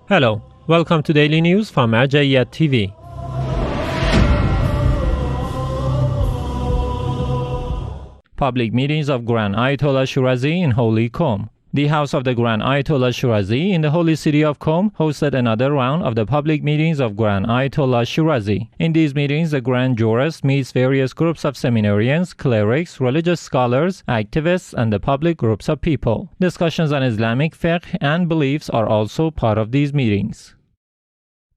Hello, welcome to Daily News from Al-Hussein TV. Public meetings of Grand Ayatollah Shirazi in Holy Qom. The house of the Grand Ayatollah Shirazi in the holy city of Qom hosted another round of the public meetings of Grand Ayatollah Shirazi. In these meetings, the Grand Jurist meets various groups of seminarians, clerics, religious scholars, activists, and the public groups of people. Discussions on Islamic fiqh and beliefs are also part of these meetings.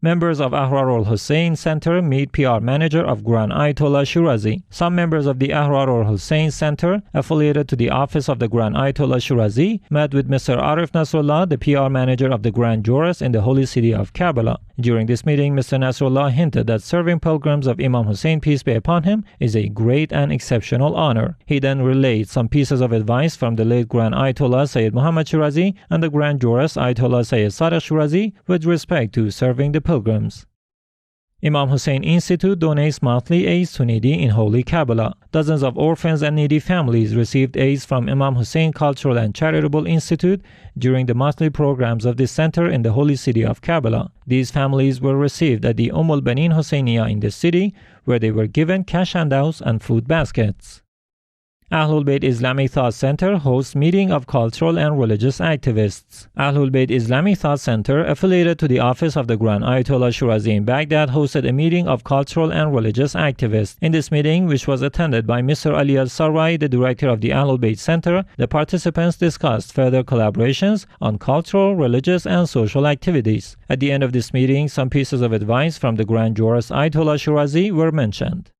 Members of Ahrar Al-Hussein Center meet PR manager of Grand Ayatollah Shirazi. Some members of the Ahrar Al-Hussein Center, affiliated to the office of the Grand Ayatollah Shirazi, met with Mr. Arif Nasrullah, the PR manager of the Grand Jurist in the holy city of Karbala. During this meeting, Mr. Nasrullah hinted that serving pilgrims of Imam Hussein, peace be upon him, is a great and exceptional honor. He then relayed some pieces of advice from the late Grand Ayatollah Sayyid Muhammad Shirazi and the Grand Jurist Ayatollah Sayyid Sadiq Shirazi with respect to serving the pilgrims. Imam Hussein Institute donates monthly aids to needy in Holy Karbala. Dozens of orphans and needy families received aids from Imam Hussein Cultural and Charitable Institute during the monthly programs of this center in the holy city of Karbala. These families were received at the Banin Husseiniya in the city, where they were given cash handouts and food baskets. AhlulBayt Islamic Thought Center hosts meeting of cultural and religious activists. AhlulBayt Islamic Thought Center, affiliated to the office of the Grand Ayatollah Shirazi in Baghdad, hosted a meeting of cultural and religious activists. In this meeting, which was attended by Mr. Ali Al-Sarwai, the director of the AhlulBayt Center, the participants discussed further collaborations on cultural, religious, and social activities. At the end of this meeting, some pieces of advice from the Grand Jurist Ayatollah Shirazi were mentioned.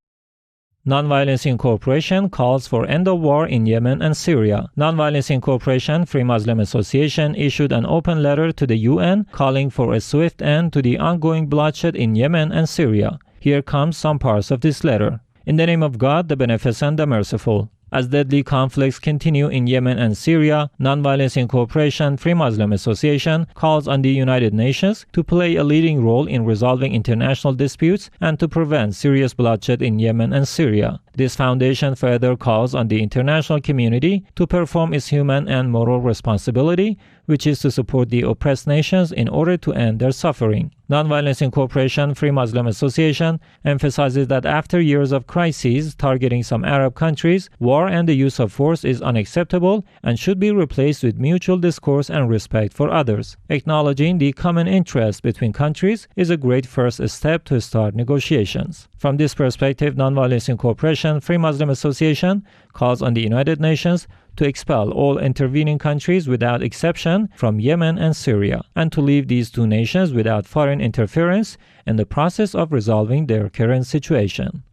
Nonviolence Incorporation calls for end of war in Yemen and Syria. Nonviolence Incorporation, Free Muslim Association, issued an open letter to the UN calling for a swift end to the ongoing bloodshed in Yemen and Syria. Here comes some parts of this letter. In the name of God, the Beneficent, the Merciful. As deadly conflicts continue in Yemen and Syria, Nonviolence Incorporation, Free Muslim Association, calls on the United Nations to play a leading role in resolving international disputes and to prevent serious bloodshed in Yemen and Syria. This foundation further calls on the international community to perform its human and moral responsibility, which is to support the oppressed nations in order to end their suffering. Nonviolence Incorporation, Free Muslim Association, emphasizes that after years of crises targeting some Arab countries, war and the use of force is unacceptable and should be replaced with mutual discourse and respect for others. Acknowledging the common interest between countries is a great first step to start negotiations. From this perspective, Nonviolence Incorporation, Free Muslim Association, calls on the United Nations to expel all intervening countries without exception from Yemen and Syria, and to leave these two nations without foreign interference in the process of resolving their current situation.